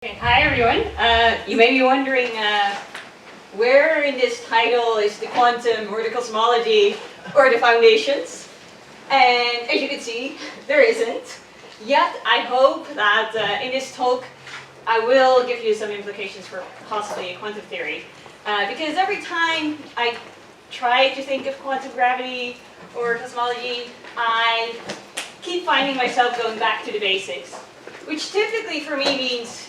Okay, hi everyone. You may be wondering where in this title is the quantum or the cosmology or the foundations. And as you can see, there isn't. Yet I hope that in this talk I will give you some implications for possibly a quantum theory. Because every time I try to think of quantum gravity or cosmology, I keep finding myself going back to the basics, which typically for me means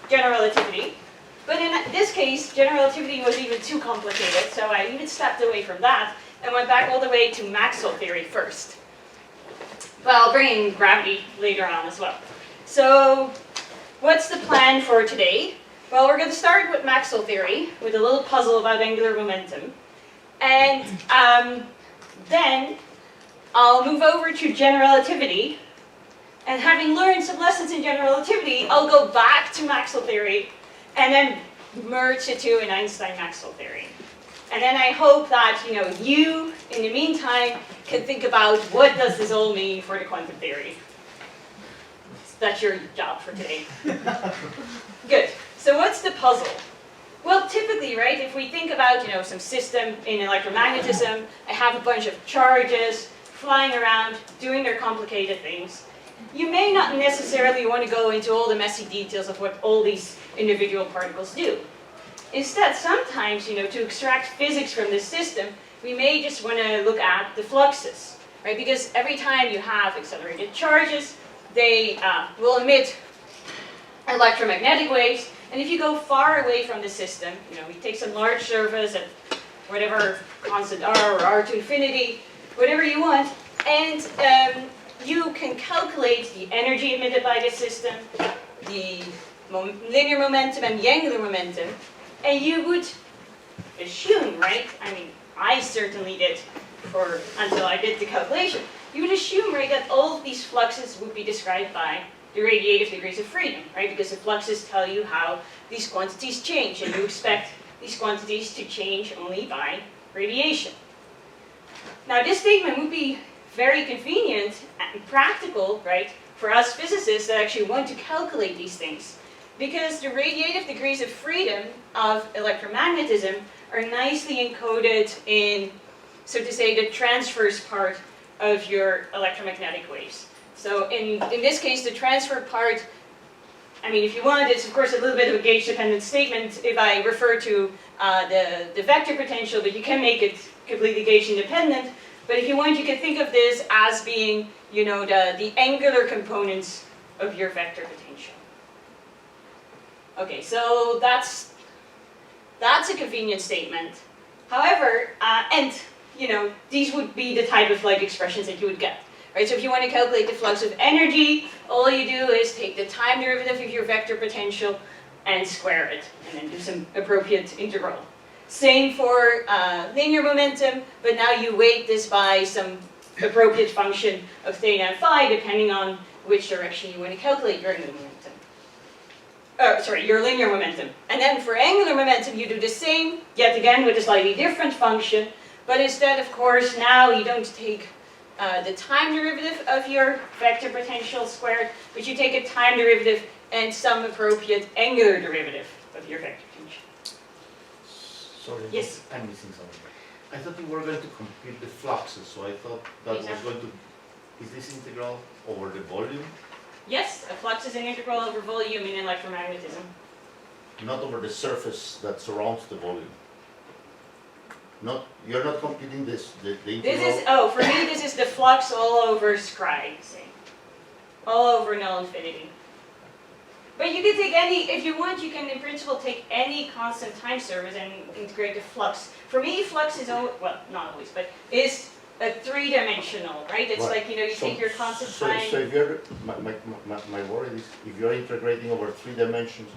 general relativity. But in this case, general relativity was even too complicated, so I even stepped away from that and went back all the way to Maxwell theory first. But I'll bring in gravity later on as well. So what's the plan for today? Well, we're going to start with Maxwell theory, with a little puzzle about angular momentum. And then I'll move over to general relativity. And having learned some lessons in general relativity, I'll go back to Maxwell theory and then merge the two in Einstein-Maxwell theory. And then I hope that you, in the meantime, can think about what does this all mean for the quantum theory. That's your job for today. Good. So what's the puzzle? Well, typically, right, if we think about some system in electromagnetism, I have a bunch of charges flying around, doing their complicated things. You may not necessarily want to go into all the messy details of what all these individual particles do. Instead, sometimes, to extract physics from this system, we may just want to look at the fluxes, right? Because every time you have accelerated charges, they will emit electromagnetic waves. And if you go far away from the system, we take some large surface at whatever constant r or r to infinity, whatever you want, and you can calculate the energy emitted by the system, the linear momentum and the angular momentum, and you would assume, right? I mean, I certainly did until I did the calculation. You would assume, right, that all of these fluxes would be described by the radiative degrees of freedom, right? Because the fluxes tell you how these quantities change, and you expect these quantities to change only by radiation. Now, this statement would be very convenient and practical, right, for us physicists that actually want to calculate these things. Because the radiative degrees of freedom of electromagnetism are nicely encoded in, so to say, the transverse part of your electromagnetic waves. So in this case, the transfer part, I mean, if you want, it's of course a little bit of a gauge-dependent statement if I refer to the vector potential, but you can make it completely gauge-independent. But if you want, you can think of this as being, the angular components of your vector potential. Okay, so that's a convenient statement. However, these would be the type of expressions that you would get. Right? So if you want to calculate the flux of energy, all you do is take the time derivative of your vector potential and square it, and then do some appropriate integral. Same for linear momentum, but now you weight this by some appropriate function of theta and phi, depending on which direction you want to calculate your angular momentum. Your linear momentum. And then for angular momentum, you do the same, yet again with a slightly different function, but instead, of course, now you don't take the time derivative of your vector potential squared, but you take a time derivative and some appropriate angular derivative of your vector potential. Sorry, yes? I'm missing something. I thought you were going to compute the fluxes, so I thought that was going to... Is this integral over the volume? Yes, a flux is an integral over volume in electromagnetism. Not over the surface that surrounds the volume. You're not computing the integral... For me this is the flux all over scry, say. All over null infinity. But you can take if you want, you can in principle take any constant time surface and integrate the flux. For me, flux is, not always, but is a three-dimensional, right? It's right. you take your constant time. So if you're, my worry is, if you're integrating over 3 dimensions,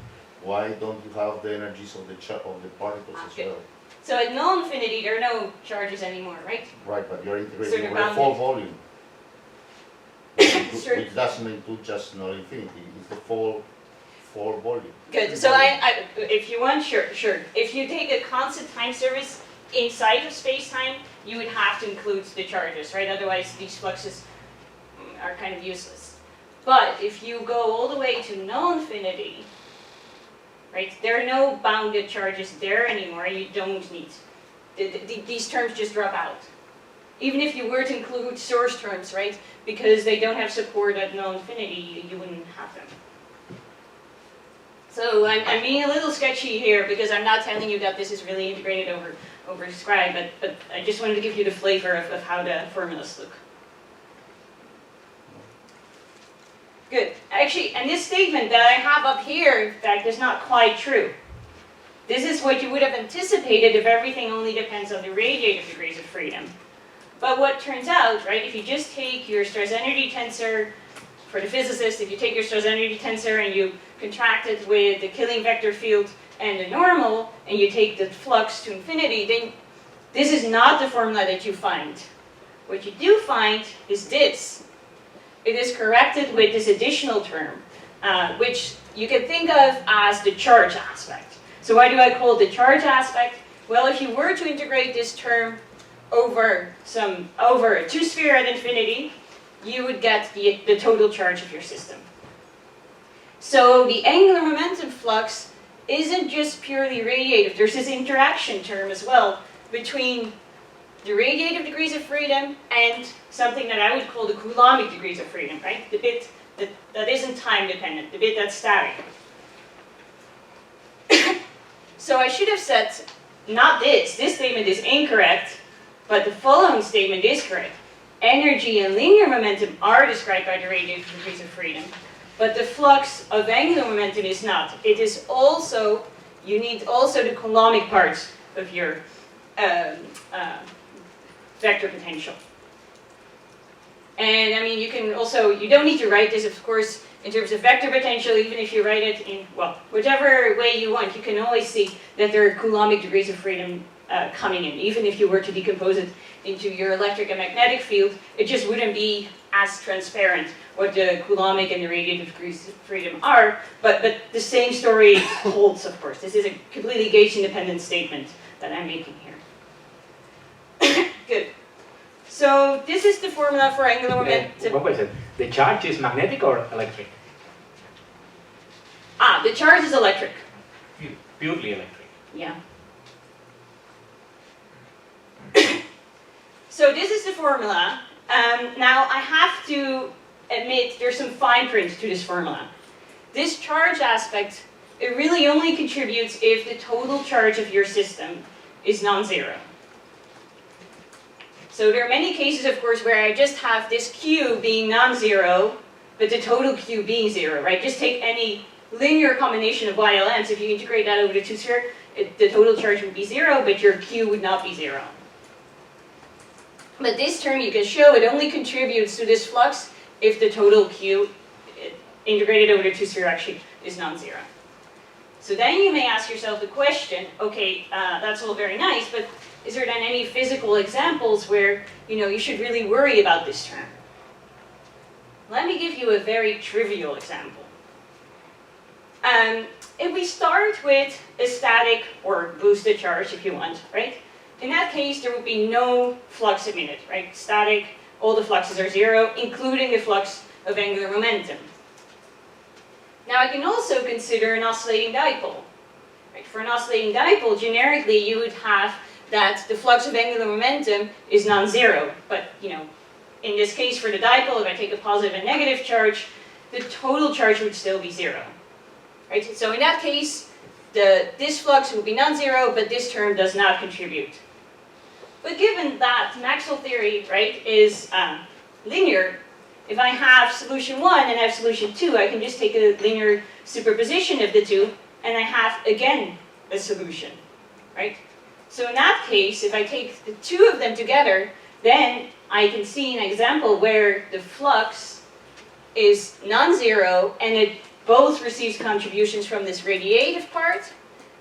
why don't you have the energies of the particles as well? So at null infinity, there are no charges anymore, right? Right, but you're integrating over the full volume. Which doesn't include just null infinity, it's the full volume. Good. So if you want, sure. If you take a constant time series inside of space-time, you would have to include the charges, right? Otherwise, these fluxes are kind of useless. But if you go all the way to null infinity, right? There are no bounded charges there anymore. You don't need, these terms just drop out. Even if you were to include source terms, right? Because they don't have support at null infinity, you wouldn't have them. So I'm being a little sketchy here because I'm not telling you that this is really integrated over described, but I just wanted to give you the flavor of how the formulas look. Good. Actually, and this statement that I have up here, in fact, is not quite true. This is what you would have anticipated if everything only depends on the radiative degrees of freedom. But what turns out, right, if you just take your stress energy tensor, for the physicist, if you take your stress energy tensor and you contract it with the Killing vector field and the normal, and you take the flux to infinity, then this is not the formula that you find. What you do find is this. It is corrected with this additional term, which you can think of as the charge aspect. So why do I call it the charge aspect? Well, if you were to integrate this term over a two-sphere at infinity, you would get the total charge of your system. So the angular momentum flux isn't just purely radiative. There's this interaction term as well between the radiative degrees of freedom and something that I would call the Coulombic degrees of freedom, right? The bit that isn't time dependent, the bit that's static. So I should have said, not this statement is incorrect, but the following statement is correct. Energy and linear momentum are described by the radiative degrees of freedom, but the flux of angular momentum is not. It is also, you need also the Coulombic parts of your vector potential. And I mean, you can also, you don't need to write this, of course, in terms of vector potential, even if you write it in, well, whichever way you want, you can always see that there are Coulombic degrees of freedom coming in. Even if you were to decompose it into your electric and magnetic field, it just wouldn't be as transparent what the Coulombic and the radiative degrees of freedom are, but the same story holds, of course. This is a completely gauge-independent statement that I'm making here. Good. So this is the formula for angular momentum. One question. The charge is magnetic or electric? The charge is electric. Purely electric. Yeah. So this is the formula. Now I have to admit there's some fine print to this formula. This charge aspect, it really only contributes if the total charge of your system is non-zero. So there are many cases, of course, where I just have this Q being non-zero, but the total Q being zero, right? Just take any linear combination of YLMs. If you integrate that over the two-sphere, the total charge would be zero, but your Q would not be zero. But this term, you can show, it only contributes to this flux if the total Q integrated over the two-sphere actually is non-zero. So then you may ask yourself the question, okay, that's all very nice, but is there then any physical examples where, you should really worry about this term? Let me give you a very trivial example. If we start with a static or boosted charge, if you want, right? In that case, there would be no flux emitted, right? Static, all the fluxes are zero, including the flux of angular momentum. Now I can also consider an oscillating dipole. Right? For an oscillating dipole, generically you would have that the flux of angular momentum is non-zero. But, in this case for the dipole, if I take a positive and negative charge, the total charge would still be zero. Right? So in that case, this flux would be non-zero, but this term does not contribute. But given that Maxwell theory, right, is linear, if I have solution 1 and I have solution 2, I can just take a linear superposition of the two, and I have, again, a solution, right? So in that case, if I take the two of them together, then I can see an example where the flux is non-zero, and it both receives contributions from this radiative part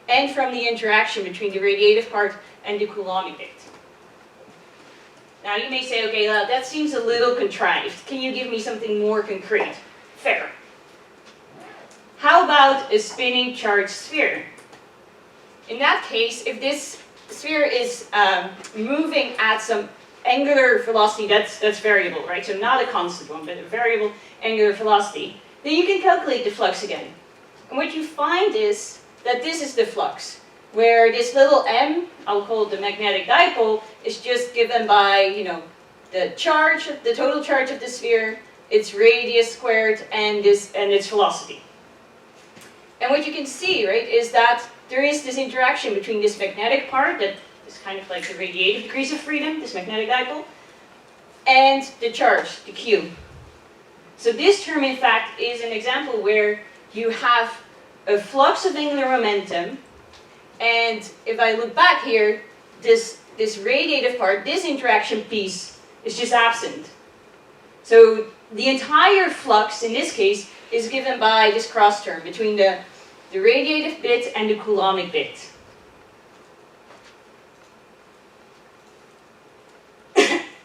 and from the interaction between the radiative part and the Coulombic bit. Now you may say, okay, that seems a little contrived. Can you give me something more concrete? Fair. How about a spinning charged sphere? In that case, if this sphere is moving at some angular velocity that's variable, right? So not a constant one, but a variable angular velocity, then you can calculate the flux again. And what you find is that this is the flux, where this little m, I'll call it the magnetic dipole, is just given by, you know, the charge, the total charge of the sphere, its radius squared, and its velocity. And what you can see, right, is that there is this interaction between this magnetic part, that is kind of like the radiative degrees of freedom, this magnetic dipole, and the charge, the Q. So this term, in fact, is an example where you have a flux of angular momentum, and if I look back here, this radiative part, this interaction piece, is just absent. So the entire flux, in this case, is given by this cross term between the radiative bit and the coulombic bit.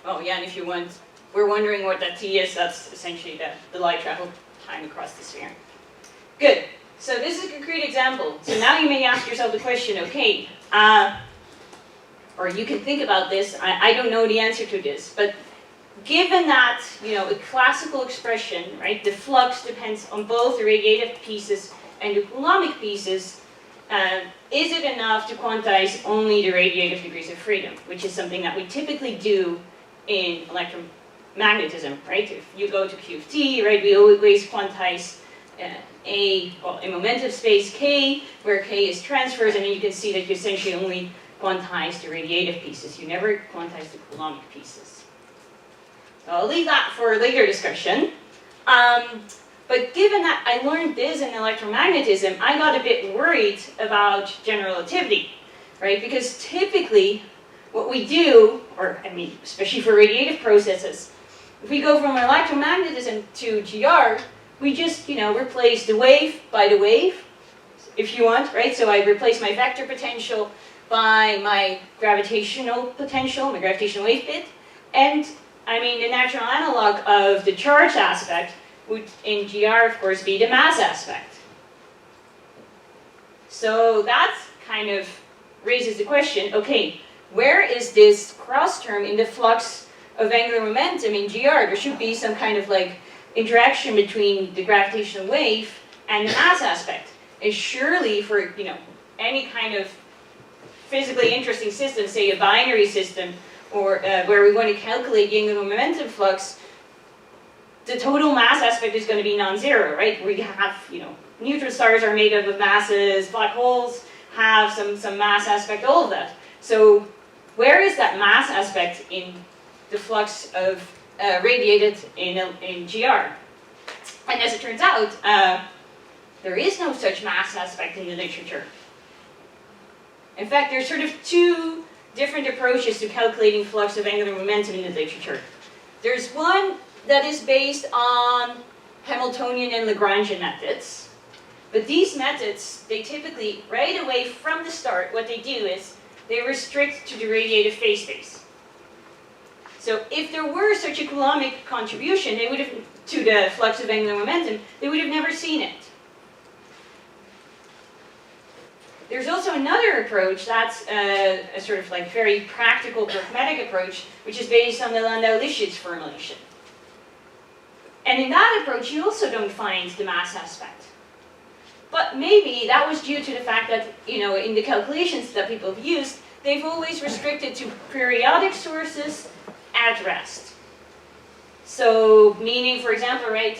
Oh yeah, and if you we're wondering what that T is, that's essentially the light travel time across the sphere. Good. So this is a concrete example. So now you may ask yourself the question, okay, or you can think about this, I don't know the answer to this, but given that, you know, a classical expression, right, the flux depends on both the radiative pieces and the coulombic pieces, is it enough to quantize only the radiative degrees of freedom, which is something that we typically do in electromagnetism, right? If you go to Q of T, right, we always quantize a momentum space K, where K is transfers, and then you can see that you essentially only quantize the radiative pieces. You never quantize the coulombic pieces. So I'll leave that for a later discussion. But given that I learned this in electromagnetism, I got a bit worried about general relativity, right? Because typically, what we do, or I mean, especially for radiative processes, if we go from electromagnetism to GR, we just, you know, replace the wave by the wave, if you want, right? So I replace my vector potential by my gravitational potential, my gravitational wave bit, and I mean, the natural analog of the charge aspect would, in GR, of course, be the mass aspect. So that kind of raises the question, okay, where is this cross term in the flux of angular momentum in GR? There should be some kind of like interaction between the gravitational wave and the mass aspect. And surely for, you know, any kind of physically interesting system, say a binary system, or where we want to calculate the angular momentum flux, the total mass aspect is going to be non-zero, right? We have, you know, neutron stars are made up of masses, black holes have some mass aspect, all of that. So where is that mass aspect in the flux of radiated in GR? And as it turns out, there is no such mass aspect in the literature. In fact, there's sort of two different approaches to calculating flux of angular momentum in the literature. There's one that is based on Hamiltonian and Lagrangian methods. But these methods, they typically, right away from the start, what they do is they restrict to the radiative phase space. So if there were such a coulombic contribution, they would have, to the flux of angular momentum, they would have never seen it. There's also another approach that's a sort of like very practical, pragmatic approach, which is based on the Landau-Lifshitz formulation. And in that approach, you also don't find the mass aspect. But maybe that was due to the fact that, you know, in the calculations that people have used, they've always restricted to periodic sources at rest. So, meaning, for example, right,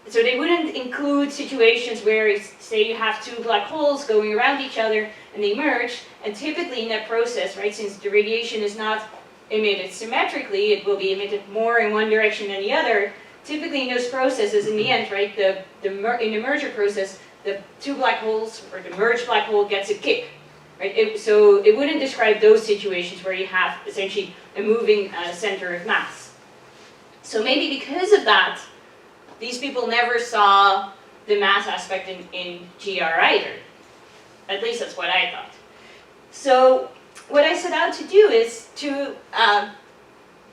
so they wouldn't include situations where, say, you have two black holes going around each other and they merge, and typically in that process, right, since the radiation is not emitted symmetrically, it will be emitted more in one direction than the other. Typically in those processes, in the end, right, in the merger process, the two black holes, or the merged black hole gets a kick. Right? So it wouldn't describe those situations where you have essentially a moving center of mass. So maybe because of that, these people never saw the mass aspect in GR either. At least that's what I thought. So what I set out to do is to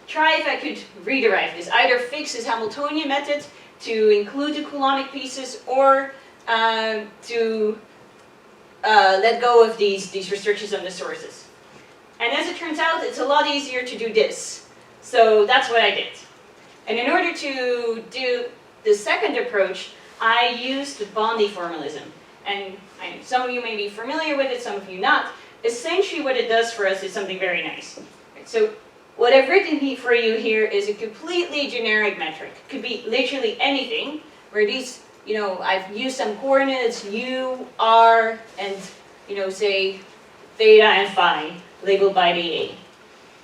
try if I could rederive this. Either fix this Hamiltonian method to include the coulombic pieces, or to let go of these restrictions on the sources. And as it turns out, it's a lot easier to do this. So that's what I did. And in order to do the second approach, I used the Bondi formalism. And some of you may be familiar with it, some of you not. Essentially what it does for us is something very nice. So what I've written for you here is a completely generic metric. It could be literally anything, where these, I've used some coordinates, u, r, and, say, theta and phi, labeled by the a.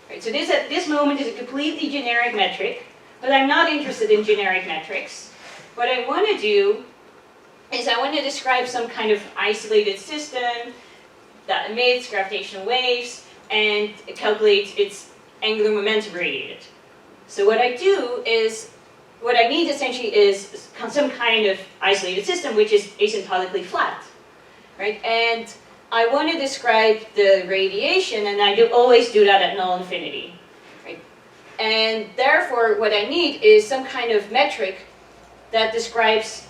Right, so this, at this moment, is a completely generic metric, but I'm not interested in generic metrics. What I want to do is I want to describe some kind of isolated system that emits gravitational waves and calculates its angular momentum radiated. So what I do is, what I need essentially is some kind of isolated system which is asymptotically flat, right? And I want to describe the radiation, and I always do that at null infinity, right? And therefore, what I need is some kind of metric that describes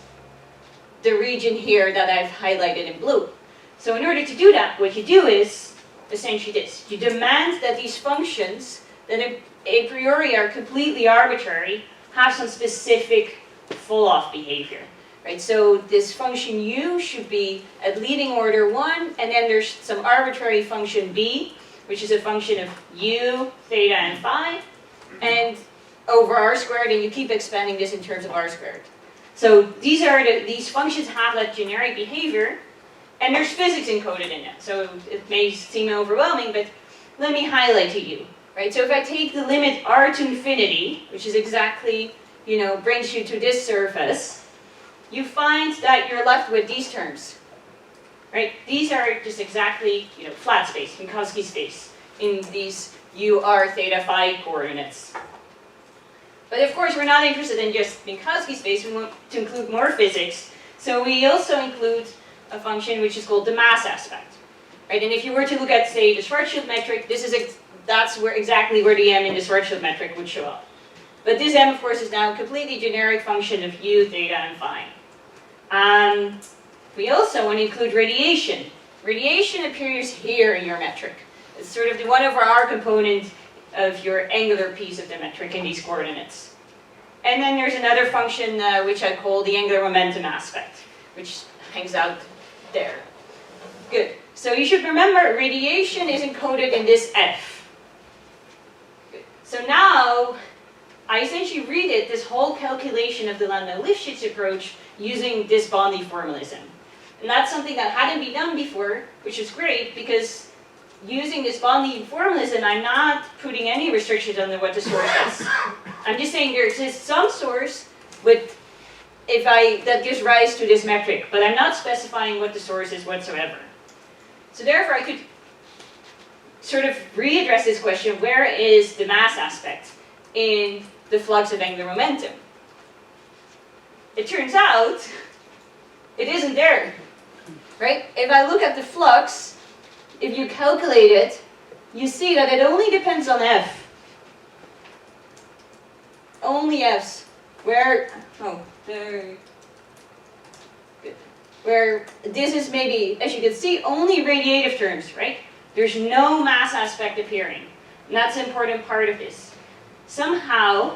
the region here that I've highlighted in blue. So in order to do that, what you do is essentially this. You demand that these functions, that a priori are completely arbitrary, have some specific fall-off behavior. Right? So this function u should be at leading order 1, and then there's some arbitrary function b, which is a function of u, theta, and phi, and over r squared, and you keep expanding this in terms of r squared. So these functions have that generic behavior, and there's physics encoded in it. So it may seem overwhelming, but let me highlight to you. Right? So if I take the limit r to infinity, which is exactly, brings you to this surface, you find that you're left with these terms, right? These are just exactly, flat space, Minkowski space, in these u, r, theta, phi coordinates. But of course, we're not interested in just Minkowski space. We want to include more physics. So we also include a function which is called the mass aspect, right? And if you were to look at, say, the Schwarzschild metric, that's exactly where the m in the Schwarzschild metric would show up. But this m, of course, is now a completely generic function of u, theta, and phi. We also want to include radiation. Radiation appears here in your metric. It's sort of the 1 over r component of your angular piece of the metric in these coordinates. And then there's another function which I call the angular momentum aspect, which hangs out there. Good. So you should remember radiation is encoded in this f. Good. So now, I essentially redid this whole calculation of the Landau-Lifshitz approach using this Bondi formalism. And that's something that hadn't been done before, which is great, because using this Bondi formalism, I'm not putting any restrictions on what the source is. I'm just saying there exists some source that gives rise to this metric, but I'm not specifying what the source is whatsoever. So therefore, I could sort of readdress this question, where is the mass aspect in the flux of angular momentum? It turns out it isn't there, right? If I look at the flux, if you calculate it, you see that it only depends on f. Only f's. Where this is maybe, as you can see, only radiative terms, right? There's no mass aspect appearing. And that's an important part of this. Somehow,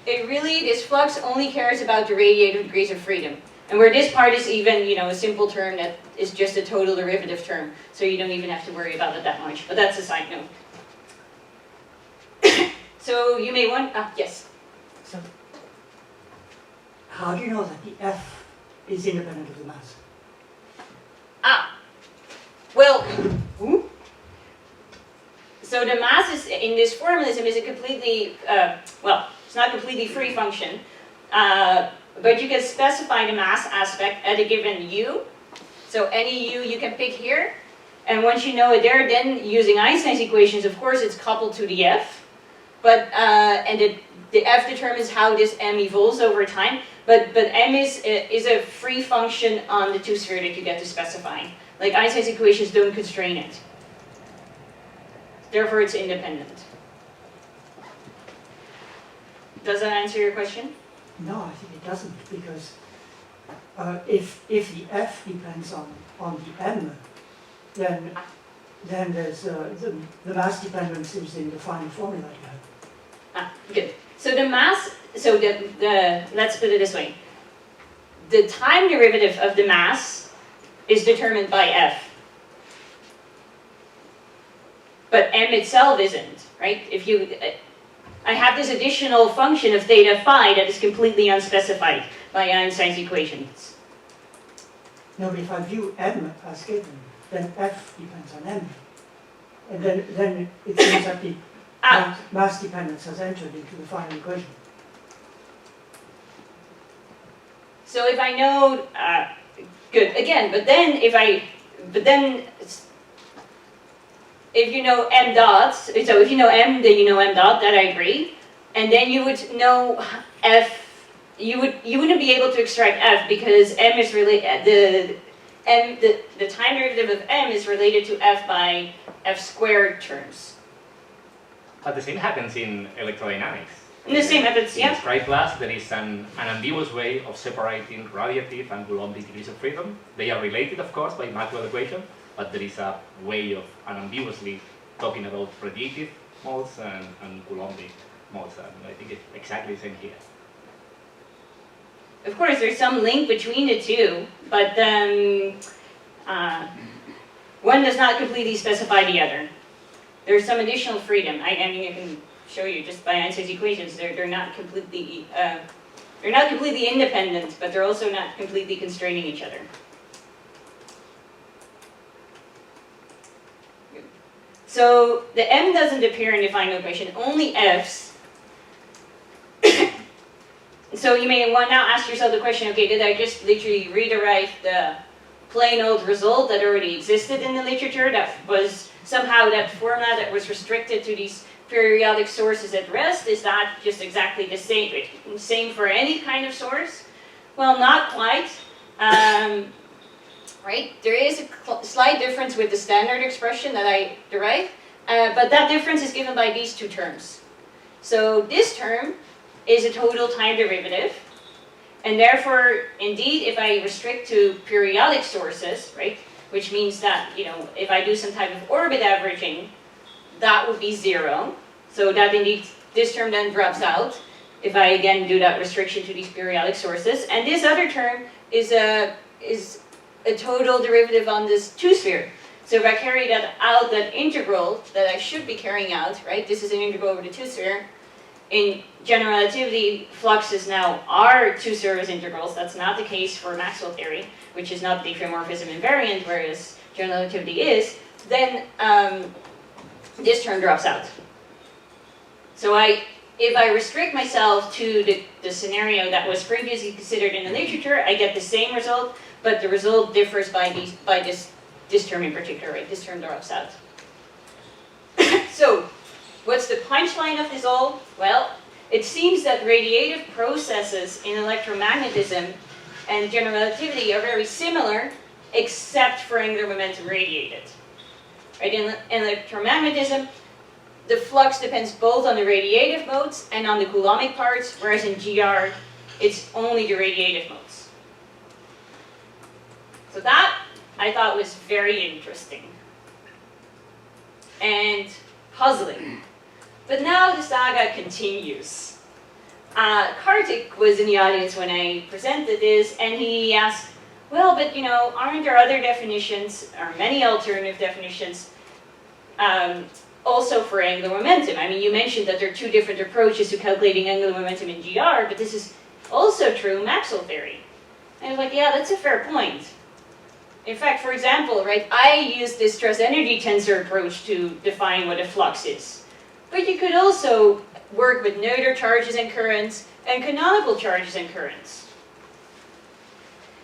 this flux only cares about the radiative degrees of freedom. And where this part is even, a simple term that is just a total derivative term. So you don't even have to worry about it that much. But that's a side note. So you may want, yes? So, how do you know that the f is independent of the mass? Well, so the mass is, in this formalism, is a completely, it's not a completely free function, but you can specify the mass aspect at a given u. So any u you can pick here, and once you know it there, then using Einstein's equations, of course, it's coupled to the f, but and the f determines how this m evolves over time. But m is a free function on the two-sphere that you get to specify. Like Einstein's equations don't constrain it. Therefore, it's independent. Does that answer your question? No, I think it doesn't, because if the f depends on the m, then there's the mass dependence is in the final formula you have. Good. So the mass, let's put it this way. the time derivative of the mass is determined by F. But M itself isn't, right? If you, I have this additional function of theta phi that is completely unspecified by Einstein's equations. No, but if I view M as given, then F depends on M. And then it seems that the mass dependence has entered into the final equation. So if I know, good, again, but then if you know M dot, so if you know M, then you know M dot, that I agree. And then you would know F, you wouldn't be able to extract F because M is related, the time derivative of M is related to F by F squared terms. But the same happens in electrodynamics. And the same happens, In yeah. straight class, there is an ambiguous way of separating radiative and Coulombic degrees of freedom. They are related, of course, by Maxwell equation, but there is a way of unambiguously talking about radiative modes and Coulombic modes, and I think it's exactly the same here. Of course, there's some link between the two, but one does not completely specify the other. There's some additional freedom. I mean, I can show you just by Einstein's equations. They're not completely independent, but they're also not completely constraining each other. So the M doesn't appear in the final equation, only F's. So you may want now ask yourself the question, okay, did I just literally rewrite the plain old result that already existed in the literature that was somehow that formula that was restricted to these periodic sources at rest? Is that just exactly the same for any kind of source? Well, not quite. Right? There is a slight difference with the standard expression that I derived, but that difference is given by these two terms. So this term is a total time derivative, and therefore, indeed, if I restrict to periodic sources, right, which means that, you know, if I do some type of orbit averaging, that would be 0. So that indeed, this term then drops out if I again do that restriction to these periodic sources. And this other term is a total derivative on this 2-sphere. So if I carry that out, that integral that I should be carrying out, right, this is an integral over the 2-sphere. In general relativity, fluxes now are 2-series integrals. That's not the case for Maxwell theory, which is not diffeomorphism invariant, whereas general relativity is. Then this term drops out. So if I restrict myself to the scenario that was previously considered in the literature, I get the same result, but the result differs by this term in particular, right? This term drops out. So, what's the punchline of this all? Well, it seems that radiative processes in electromagnetism and general relativity are very similar, except for angular momentum radiated. Right? In electromagnetism, the flux depends both on the radiative modes and on the Coulombic parts, whereas in GR, it's only the radiative modes. So that, I thought, was very interesting and puzzling. But now the saga continues. Kartik was in the audience when I presented this, and he asked, well, but you know, aren't there other definitions, or many alternative definitions, also for angular momentum? I mean, you mentioned that there are two different approaches to calculating angular momentum in GR, but this is also true in Maxwell theory. And I was like, yeah, that's a fair point. In fact, for example, right, I use this stress energy tensor approach to define what a flux is. But you could also work with Noether charges and currents and canonical charges and currents.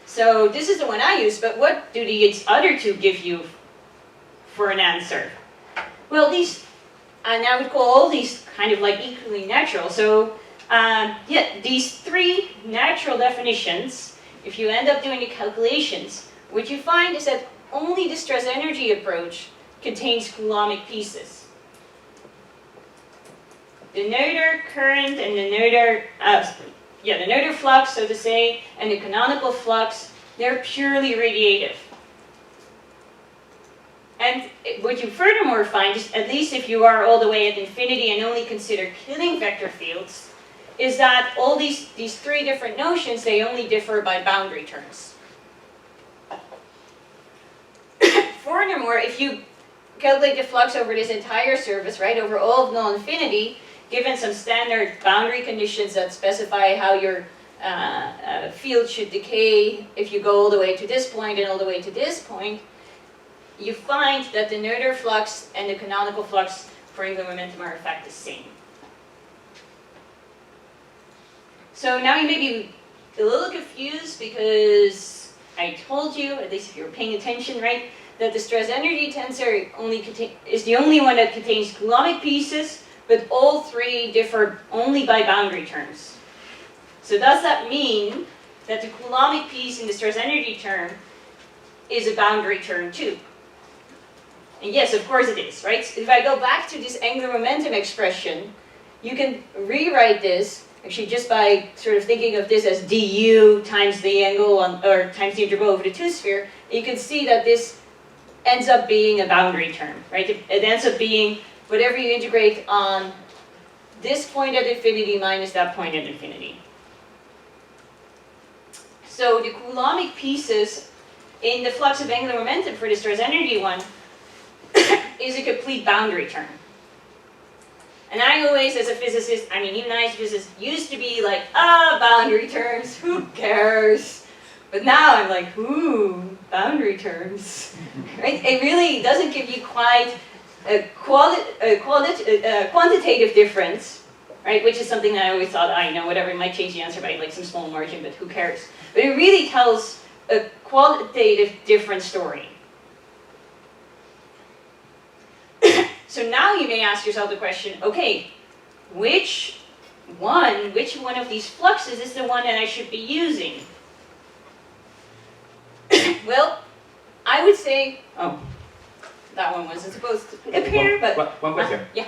So this is the one I use, but what do the other two give you for an answer? Well, these, and I would call all these kind of like equally natural. So yeah, these three natural definitions, if you end up doing the calculations, what you find is that only the stress energy approach contains Coulombic pieces. The Noether current and the Noether, the Noether flux, so to say, and the canonical flux, they're purely radiative. And what you furthermore find is, at least if you are all the way at infinity and only consider Killing vector fields, is that all these three different notions, they only differ by boundary terms. Furthermore, if you calculate the flux over this entire surface, right, over all of null infinity, given some standard boundary conditions that specify how your field should decay if you go all the way to this point and all the way to this point, you find that the Noether flux and the canonical flux for angular momentum are in fact the same. So now you may be a little confused because I told you, at least if you were paying attention, right, that the stress energy tensor is the only one that contains Coulombic pieces, but all three differ only by boundary terms. So does that mean that the Coulombic piece in the stress energy term is a boundary term too? And yes, of course it is, right? If I go back to this angular momentum expression, you can rewrite this actually just by sort of thinking of this as du times the angle or times the integral over the two-sphere. You can see that this ends up being a boundary term, right? It ends up being whatever you integrate on this point at infinity minus that point at infinity. So the Coulombic pieces in the flux of angular momentum for the stress energy one is a complete boundary term. And I always, as a physicist, I mean, even I as a physicist, used to be like, boundary terms, who cares? But now I'm like, ooh, boundary terms. Right? It really doesn't give you quite a quantitative difference, right? Which is something that I always thought, whatever, it might change the answer by like some small margin, but who cares? But it really tells a qualitative different story. So now you may ask yourself the question, okay, which one of these fluxes is the one that I should be using? Well, I would say, that one wasn't supposed to appear, but... One question. Yeah.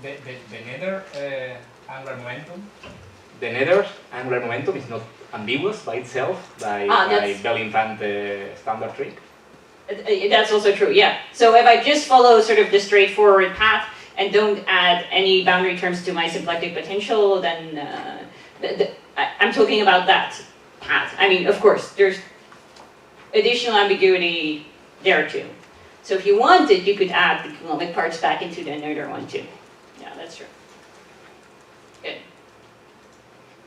The Noether angular momentum? The Noether angular momentum is not ambiguous by itself, by Bell-Infante standard trick. That's also true, yeah. So if I just follow sort of the straightforward path and don't add any boundary terms to my symplectic potential, then I'm talking about that path. I mean, of course, there's additional ambiguity there too. So if you wanted, you could add the Coulombic parts back into the Noether one too. Yeah, that's true. Good.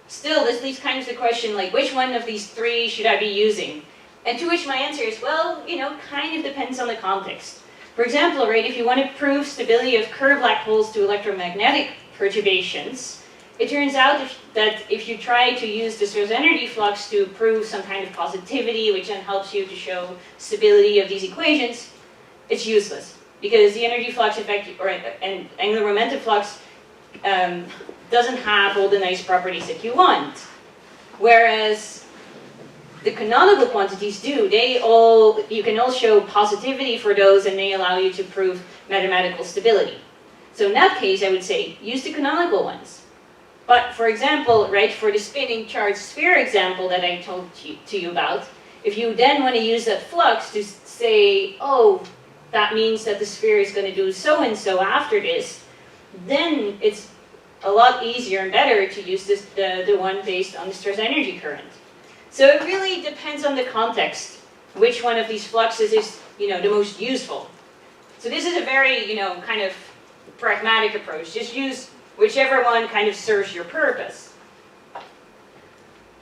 Still, this leaves kind of the question, like, which one of these three should I be using? And to which my answer is, well, kind of depends on the context. For example, right, if you want to prove stability of curved black holes to electromagnetic perturbations, it turns out that if you try to use the stress energy flux to prove some kind of positivity, which then helps you to show stability of these equations, it's useless. Because the energy flux effect, and angular momentum flux, doesn't have all the nice properties that you want. Whereas the canonical quantities do. You can all show positivity for those, and they allow you to prove mathematical stability. So in that case, I would say, use the canonical ones. But for example, right, for the spinning charged sphere example that I told to you about, if you then want to use that flux to say, that means that the sphere is going to do so and so after this, then it's a lot easier and better to use the one based on the stress energy current. So it really depends on the context, which one of these fluxes is, the most useful. So this is a very, kind of pragmatic approach. Just use whichever one kind of serves your purpose.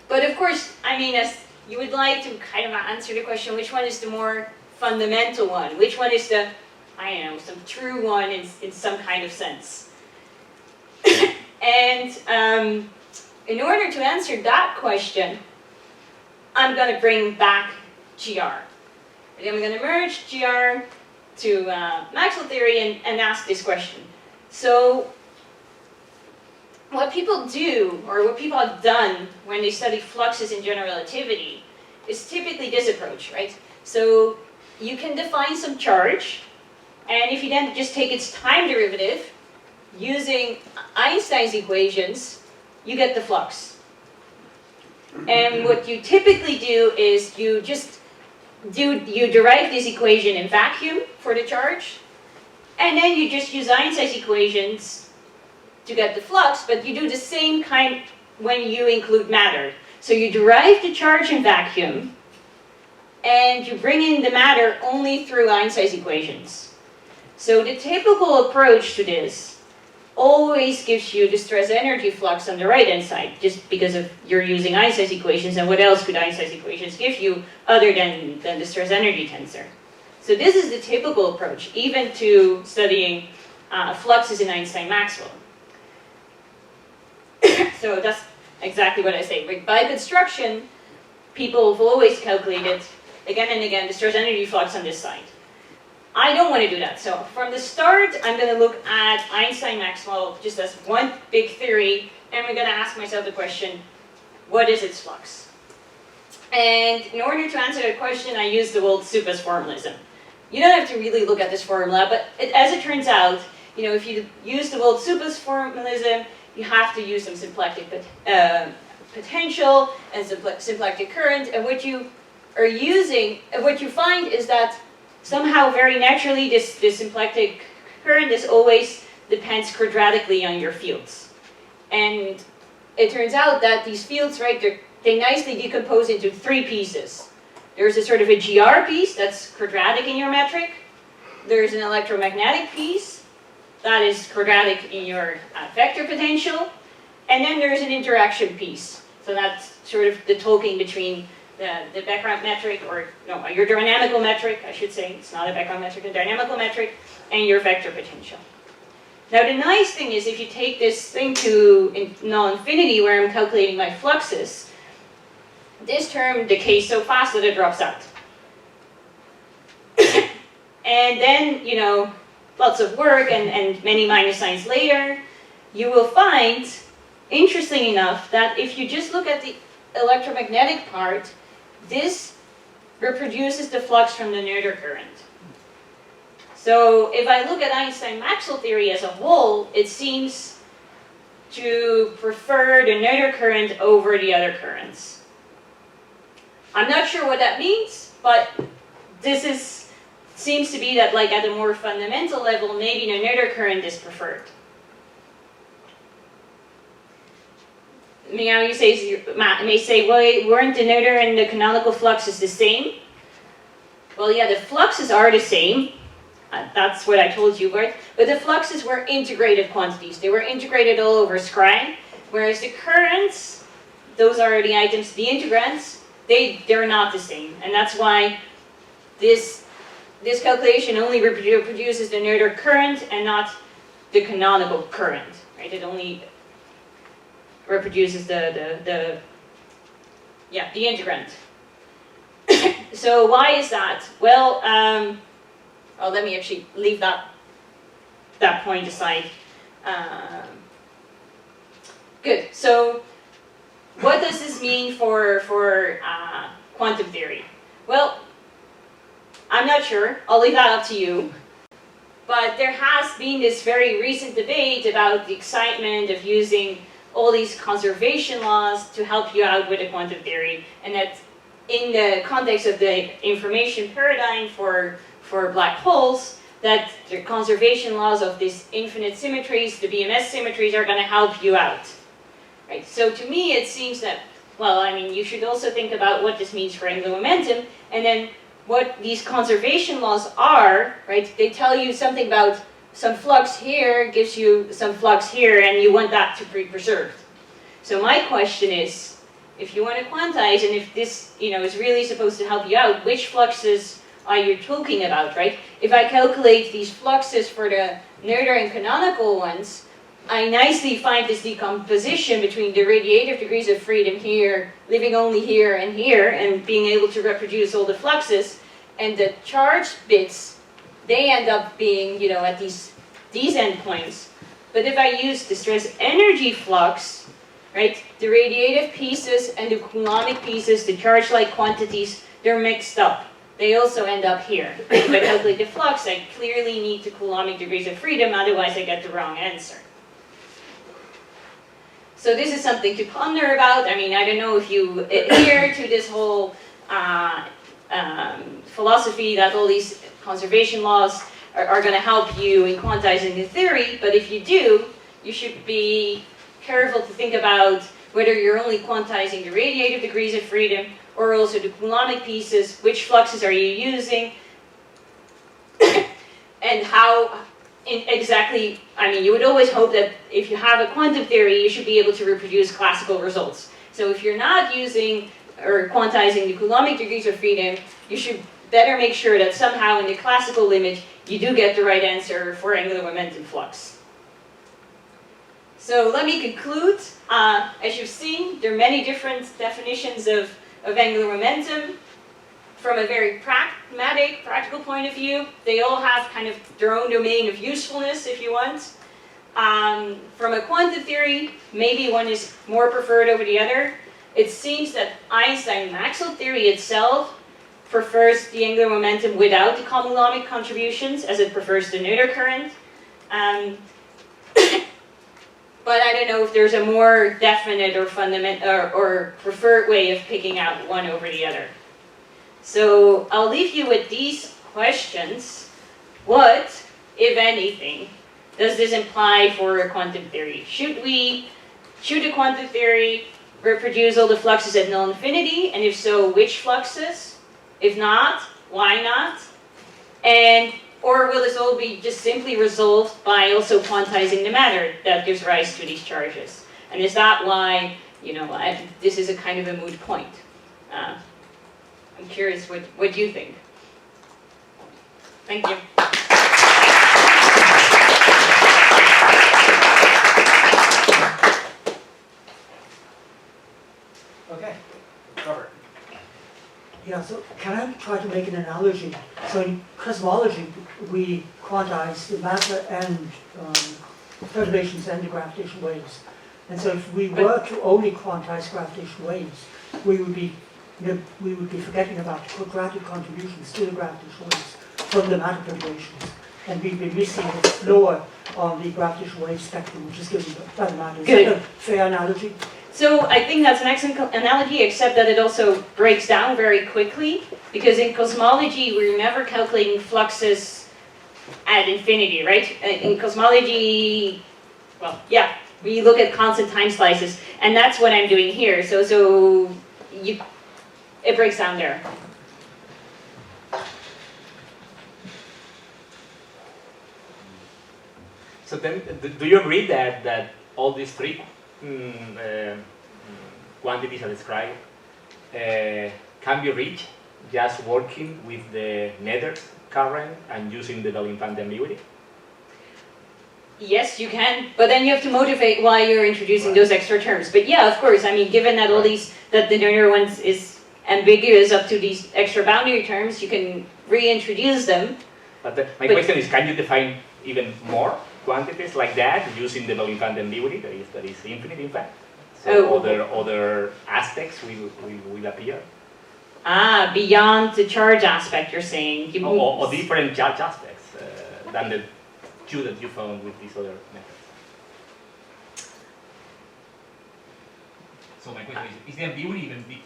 But of course, I mean, as you would like to kind of answer the question, which one is the more fundamental one? Which one is the, some true one in some kind of sense? And in order to answer that question, I'm going to bring back GR. And I'm going to merge GR to Maxwell theory and ask this question. So what people do, or what people have done when they study fluxes in general relativity, is typically this approach, right? So you can define some charge, and if you then just take its time derivative, using Einstein's equations, you get the flux. And what you typically do is you derive this equation in vacuum for the charge, and then you just use Einstein's equations to get the flux, but you do the same kind when you include matter. So you derive the charge in vacuum, and you bring in the matter only through Einstein's equations. So the typical approach to this always gives you the stress energy flux on the right-hand side, just because of you're using Einstein's equations, and what else could Einstein's equations give you other than the stress energy tensor? So this is the typical approach, even to studying fluxes in Einstein-Maxwell. So that's exactly what I say. By construction, people have always calculated again and again the stress energy flux on this side. I don't want to do that. So from the start, I'm going to look at Einstein-Maxwell just as one big theory, and we're going to ask myself the question, what is its flux? And in order to answer that question, I use the word soup as formalism. You don't have to really look at this formula, but as it turns out, you know, if you use the word soup as formalism, you have to use some symplectic potential and symplectic current, and what you are using, what you find is that somehow very naturally this symplectic current is always depends quadratically on your fields. And it turns out that these fields, right, they nicely decompose into three pieces. There's a sort of a GR piece that's quadratic in your metric. There's an electromagnetic piece that is quadratic in your vector potential. And then there's an interaction piece. So that's sort of the talking between the background metric, or no, your dynamical metric, I should say. It's not a background metric, a dynamical metric, and your vector potential. Now the nice thing is if you take this thing to null-infinity where I'm calculating my fluxes, this term decays so fast that it drops out. And then, you know, lots of work and many minus signs later, you will find, interesting enough, that if you just look at the electromagnetic part, this reproduces the flux from the Noether current. So if I look at Einstein-Maxwell theory as a whole, it seems to prefer the Noether current over the other currents. I'm not sure what that means, but this seems to be that, like, at a more fundamental level, maybe the Noether current is preferred. Now you may say, well, weren't the Noether and the canonical fluxes the same? Well, yeah, the fluxes are the same. That's what I told you, right? But the fluxes were integrated quantities. They were integrated all over scry, whereas the currents, those are the items, the integrands, they're not the same. And that's why this calculation only reproduces the Noether current and not the canonical current, right? It only reproduces the integrand. So why is that? Well, let me actually leave that point aside. Good. So what does this mean for quantum theory? Well, I'm not sure. I'll leave that up to you. But there has been this very recent debate about the excitement of using all these conservation laws to help you out with a quantum theory, and that in the context of the information paradigm for black holes, that the conservation laws of these infinite symmetries, the BMS symmetries, are going to help you out. Right? So to me it seems that, well, I mean, you should also think about what this means for angular momentum, and then what these conservation laws are, right? They tell you something about some flux here gives you some flux here, and you want that to be preserved. So my question is, if you want to quantize, and if this, you know, is really supposed to help you out, which fluxes are you talking about, right? If I calculate these fluxes for the Noether and canonical ones, I nicely find this decomposition between the radiative degrees of freedom here, living only here, and being able to reproduce all the fluxes, and the charged bits, they end up being, you know, at these endpoints. But if I use the stress energy flux, right, the radiative pieces and the coulombic pieces, the charge-like quantities, they're mixed up. They also end up here. If I calculate the flux, I clearly need the coulombic degrees of freedom, otherwise I get the wrong answer. So this is something to ponder about. I mean, I don't know if you adhere to this whole philosophy that all these conservation laws are going to help you in quantizing the theory, but if you do, you should be careful to think about whether you're only quantizing the radiative degrees of freedom or also the Coulombic pieces, which fluxes are you using, and how exactly, I mean, you would always hope that if you have a quantum theory, you should be able to reproduce classical results. So if you're not using or quantizing the Coulombic degrees of freedom, you should better make sure that somehow in the classical limit, you do get the right answer for angular momentum flux. So let me conclude. As you've seen, there are many different definitions of angular momentum. From a very pragmatic, practical point of view, they all have kind of their own domain of usefulness, if you want. From a quantum theory, maybe one is more preferred over the other. It seems that Einstein-Maxwell theory itself prefers the angular momentum without the Coulombic contributions, as it prefers the Noether current. But I don't know if there's a more definite or fundamental or preferred way of picking out one over the other. So I'll leave you with these questions. What, if anything, does this imply for a quantum theory? Should a quantum theory reproduce all the fluxes at null infinity? And if so, which fluxes? If not, why not? Or will this all be just simply resolved by also quantizing the matter that gives rise to these charges? And is that why, this is a kind of a moot point? I'm curious what you think. Thank you. Okay, Robert. Yeah, so can I try to make an analogy? So in cosmology, we quantize the matter and perturbations and the gravitational waves. And so if we were to only quantize gravitational waves, we would be forgetting about quadratic contributions to the gravitational waves from the matter perturbations. And we'd be missing the lower on the gravitational wave spectrum, which is given by the matter. Is that a fair analogy? So I think that's an excellent analogy, except that it also breaks down very quickly, because in cosmology, we're never calculating fluxes at infinity, right? In cosmology, well, yeah, we look at constant time slices, and that's what I'm doing here. It breaks down there. So then, do you agree that all these three quantities I described can be reached just working with the Noether current and using the Bell-infant ambiguity? Yes, you can, but then you have to motivate why you're introducing those extra terms. But yeah, of course, I mean, given that that the Noether one is ambiguous up to these extra boundary terms, you can reintroduce them. But my question is, can you define even more quantities like that using the Bell-infant ambiguity that is infinite, in fact? So other aspects will appear? Beyond the charge aspect, you're saying? Or different charge aspects than the two that you found with these other methods. So my question is the ambiguity even big?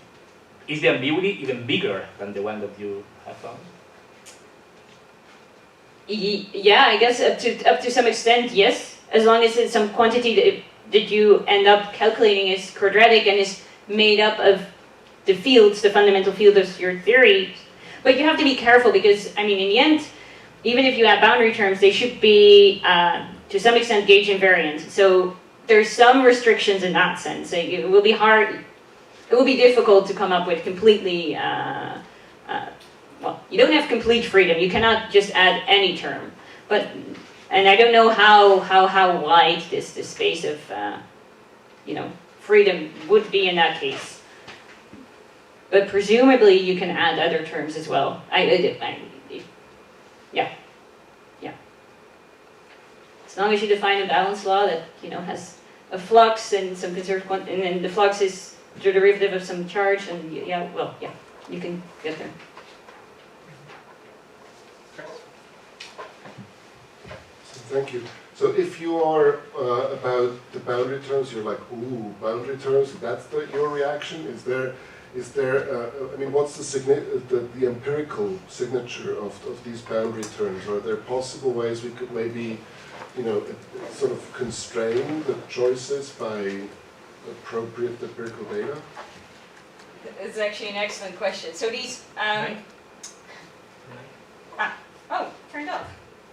Is the ambiguity even bigger than the one that you have found? Yeah, I guess up to some extent, yes. As long as it's some quantity that you end up calculating is quadratic and is made up of the fields, the fundamental field of your theory. But you have to be careful because, I mean, in the end, even if you have boundary terms, they should be, to some extent, gauge invariant. So there's some restrictions in that sense. It will be hard, it will be difficult to come up with completely, well, you don't have complete freedom. You cannot just add any term. And I don't know how wide this space of, freedom would be in that case. But presumably you can add other terms as well. Yeah. As long as you define a balance law that has a flux and some conserved quantity, and then the flux is the derivative of some charge, and you can get there. Thank you. So if you are about the boundary terms, you're like, ooh, boundary terms, that's your reaction? Is there I mean, what's the empirical signature of these boundary terms? Are there possible ways we could maybe, sort of constrain the choices by appropriate empirical data? It's actually an excellent question. So these, oh, turned off.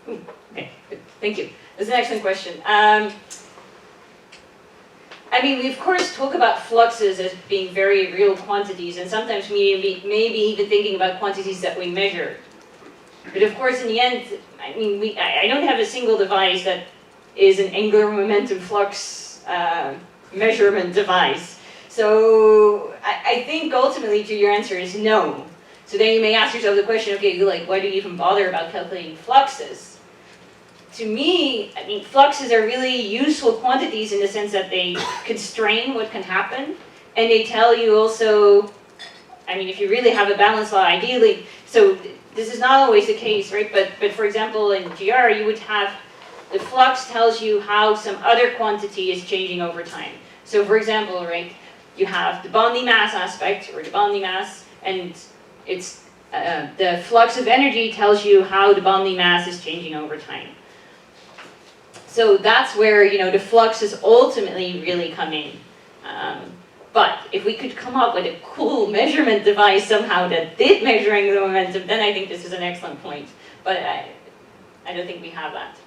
Ooh, okay, good. Thank you. That's an excellent question. I mean, we of course talk about fluxes as being very real quantities, and sometimes maybe even thinking about quantities that we measure. But of course, in the end, I mean, I don't have a single device that is an angular momentum flux measurement device. So I think ultimately to your answer is no. So then you may ask yourself the question, okay, like, why do you even bother about calculating fluxes? To me, I mean, fluxes are really useful quantities in the sense that they constrain what can happen, and they tell you also, I mean, if you really have a balance law, ideally, so this is not always the case, right? But for example, in GR, you would have, the flux tells you how some other quantity is changing over time. So for example, right, you have the Bondi mass aspect, or the Bondi mass, and it's, the flux of energy tells you how the Bondi mass is changing over time. So that's where, you know, the fluxes ultimately really come in. But if we could come up with a cool measurement device somehow that did measure angular momentum, then I think this is an excellent point. But I don't think we have that.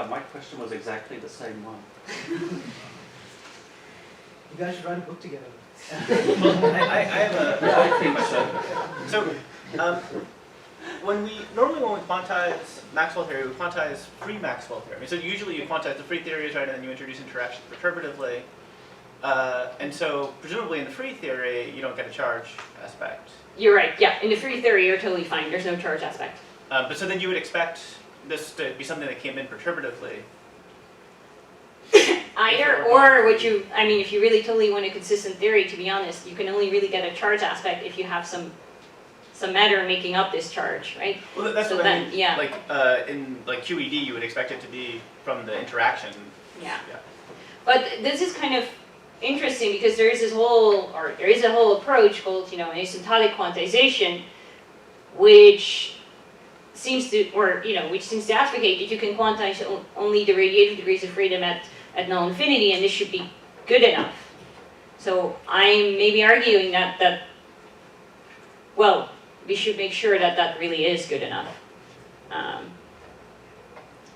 My question was exactly the same one. You guys should write a book together. Well, I have a Yeah, I think so. So, when we quantize Maxwell theory, we quantize free Maxwell theory. So usually you quantize the free theories, right, and then you introduce interactions perturbatively. And so presumably in the free theory, you don't get a charge aspect. You're right, yeah. In the free theory, you're totally fine. There's no charge aspect. But so then you would expect this to be something that came in perturbatively. Either, or what you, I mean, if you really totally want a consistent theory, to be honest, you can only really get a charge aspect if you have some matter making up this charge, right? Well, that's So what then, I mean. yeah. Like in like QED, you would expect it to be from the interaction. Yeah. Yeah. But this is kind of interesting because there is a whole approach called, you know, asymptotic quantization, which seems to, which seems to advocate that you can quantize only the radiative degrees of freedom at null infinity, and this should be good enough. So I'm maybe arguing that well, we should make sure that really is good enough.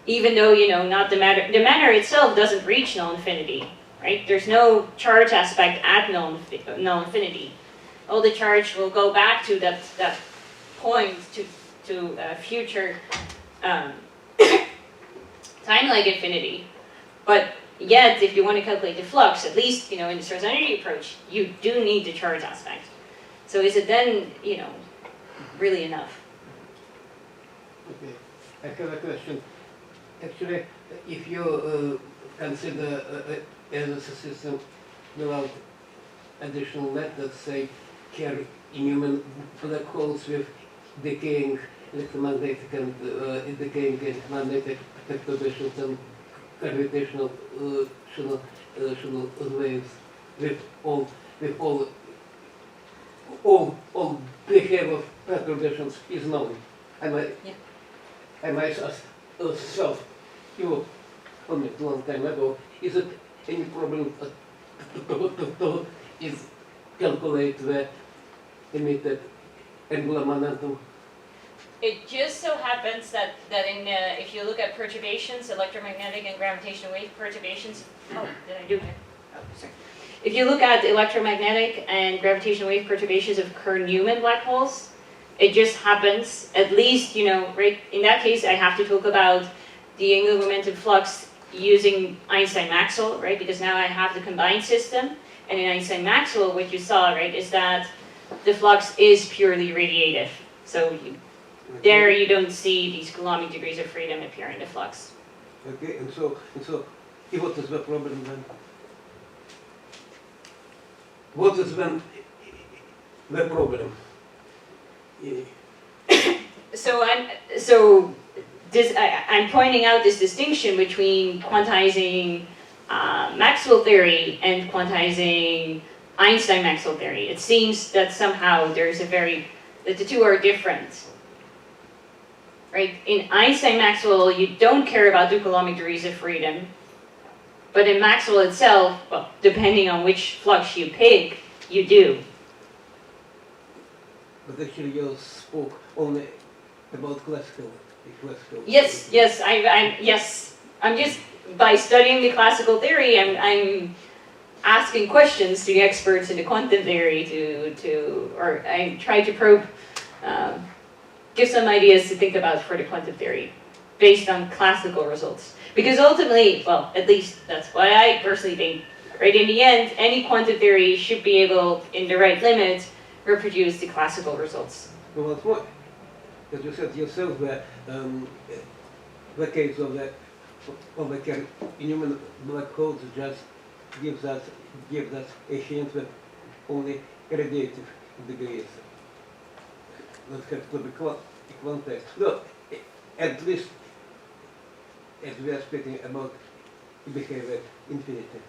Even though, you know, not the matter itself doesn't reach null infinity, right? There's no charge aspect at null infinity. All the charge will go back to that point to future time-like infinity. But yet, if you want to calculate the flux, at least, you know, in the source energy approach, you do need the charge aspect. So is it then, you know, really enough? Okay, I have a question. Actually, if you consider as a system without additional methods, say, carry inhuman black holes with decaying electromagnetic and decaying electromagnetic perturbations and gravitational waves with all behavior of perturbations is known. And I myself you told me a long time ago, is it any problem to is calculate the emitted angular momentum? It just so happens that in if you look at perturbations, electromagnetic and gravitational wave perturbations. Oh, did I do it? Oh, sorry. If you look at electromagnetic and gravitational wave perturbations of Kerr-Newman black holes, it just happens, at least, you know, right, in that case, I have to talk about the angular momentum flux using Einstein-Maxwell, right, because now I have the combined system, and in Einstein-Maxwell, what you saw, right, is that the flux is purely radiative. So there you don't see these Coulombic degrees of freedom appear in the flux. Okay, and so what is the problem then? What is then the problem? I'm pointing out this distinction between quantizing Maxwell theory and quantizing Einstein-Maxwell theory. It seems that somehow that the two are different. Right? In Einstein-Maxwell, you don't care about the Coulombic degrees of freedom. But in Maxwell itself, well, depending on which flux you pick, you do. But actually you spoke only about classical. Yes, yes, yes. I'm just, by studying the classical theory, I'm asking questions to the experts in the quantum theory or I try to probe, give some ideas to think about for the quantum theory based on classical results. Because ultimately, well, at least that's what I personally think, right? In the end, any quantum theory should be able, in the right limit, reproduce the classical results. Well, what's more, as you said yourself, the case of the inhuman black holes just gives us a hint that only radiative degrees. That has to be context. No, at least as we are speaking about behavior infinity.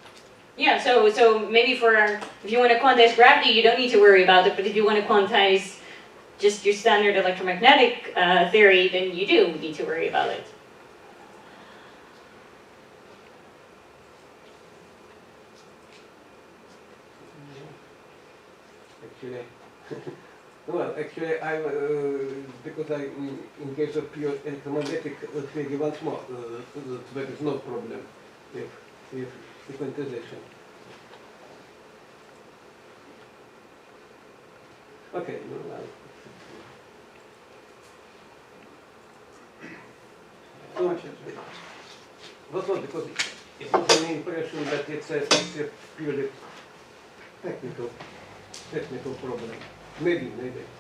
Yeah, so maybe if you want to quantize gravity, you don't need to worry about it, but if you want to quantize just your standard electromagnetic theory, then you do need to worry about it. Actually, well, actually, because in case of pure electromagnetic theory once more, there is no problem with quantization. Okay, so, that's all, because it was an impression that it's a purely technical problem. Maybe.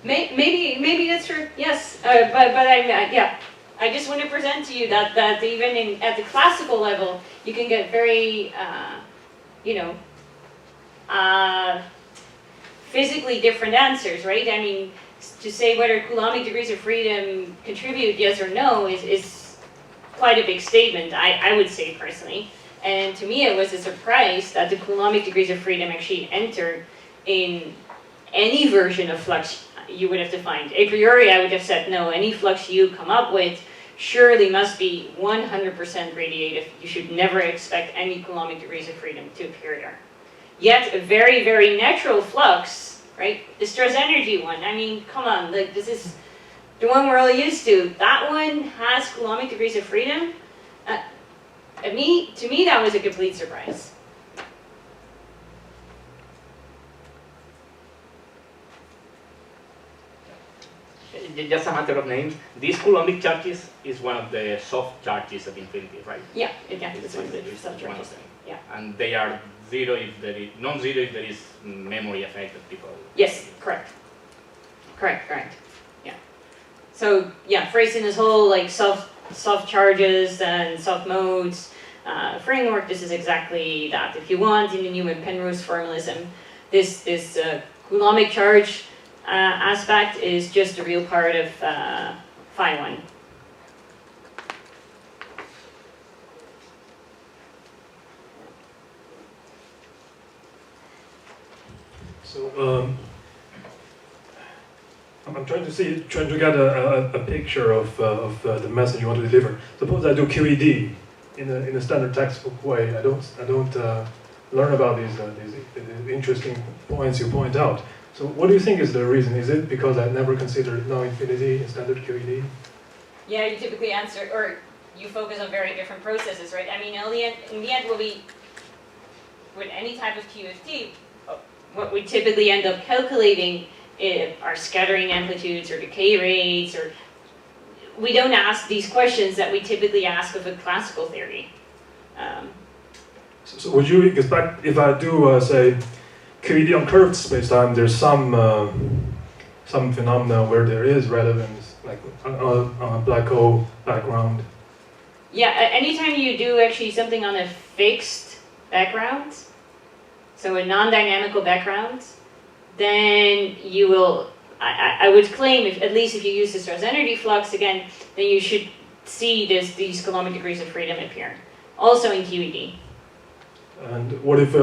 Maybe that's true. Yes, but I just want to present to you that even at the classical level, you can get very, physically different answers, right? I mean, to say whether Coulombic degrees of freedom contribute yes or no is quite a big statement. I would say personally, and to me it was a surprise that the Coulombic degrees of freedom actually entered in any version of flux you would have defined. A priori, I would have said, no, any flux you come up with surely must be 100% radiative. You should never expect any Coulombic degrees of freedom to appear there. Yet, a very, very natural flux, right? The stress energy one, I mean, come on, like, this is the one we're all used to. That one has Coulombic degrees of freedom. To me, that was a complete surprise. Just a matter of names. These Coulombic charges is one of the soft charges of infinity, right? Yeah, it's one of the soft one of charges. them. Yeah. And they are zero if there is non-zero if there is memory effect that people. Yes, correct. Yeah. So yeah, phrasing this whole like soft charges and soft modes framework, this is exactly that. If you want, in the Newman-Penrose formalism, this Coulombic charge aspect is just a real part of phi 1. So I'm trying to get a picture of the message you want to deliver. Suppose I do QED in a standard textbook way. I don't learn about these interesting points you point out. So what do you think is the reason? Is it because I never considered no infinity in standard QED? Yeah, you typically answer, or you focus on very different processes, right? I mean, in the end, with any type of QFT, what we typically end up calculating are scattering amplitudes or decay rates, or we don't ask these questions that we typically ask of a classical theory. So would you expect if I do say QED on curved spacetime, there's some phenomena where there is relevance, like on a black hole background? Yeah, anytime you do actually something on a fixed background, so a non-dynamical background, then you will, I would claim, at least if you use the stress energy flux again, then you should see these Coulombic degrees of freedom appear. Also in QED. And what if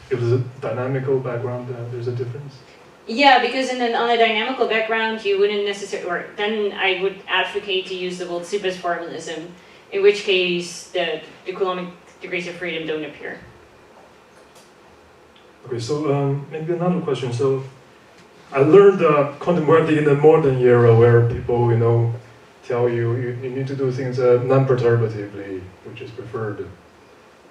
it's a dynamical background, there's a difference? Yeah, because on a dynamical background, you wouldn't necessarily, or then I would advocate to use the Boltzmann formalism, in which case the Coulombic degrees of freedom don't appear. Okay, so maybe another question. So I learned quantum gravity in the modern era where people, tell you need to do things non-perturbatively, which is preferred.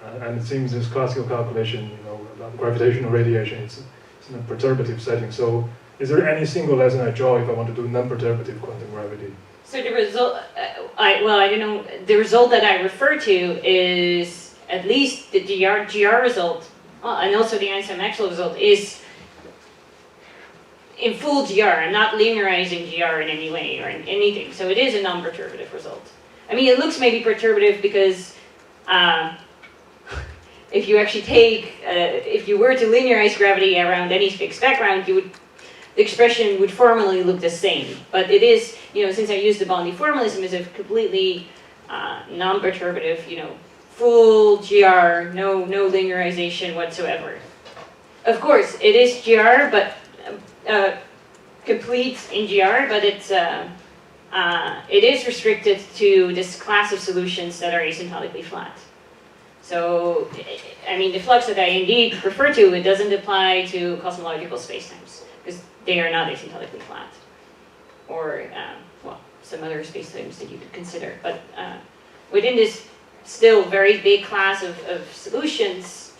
And it seems this classical calculation, about gravitational radiation, it's in a perturbative setting. So is there any single lesson I draw if I want to do non-perturbative quantum gravity? So the result, I don't know, the result that I refer to is at least the GR result, and also the Einstein-Maxwell result is in full GR. I'm not linearizing GR in any way or in anything. So it is a non-perturbative result. I mean, it looks maybe perturbative because if you actually if you were to linearize gravity around any fixed background, the expression would formally look the same. But it is, since I use the Bondi formalism, is a completely non-perturbative, full GR, no linearization whatsoever. Of course, it is GR, but complete in GR, but it is restricted to this class of solutions that are asymptotically flat. So, I mean, the flux that I indeed refer to, it doesn't apply to cosmological spacetimes, because they are not asymptotically flat. Or, some other spacetimes that you could consider. But within this still very big class of solutions,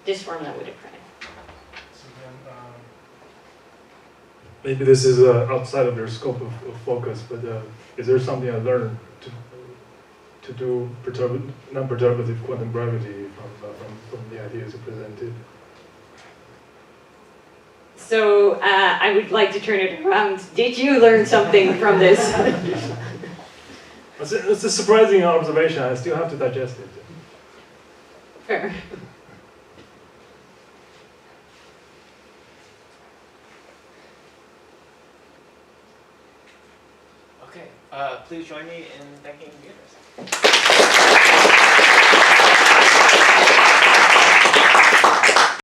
this formula would apply. So then, maybe this is outside of your scope of focus, but is there something I learned to do non-perturbative quantum gravity from the ideas you presented? So I would like to turn it around. Did you learn something from this? It's a surprising observation. I still have to digest it. Fair. Okay, please join me in thanking Beatrice.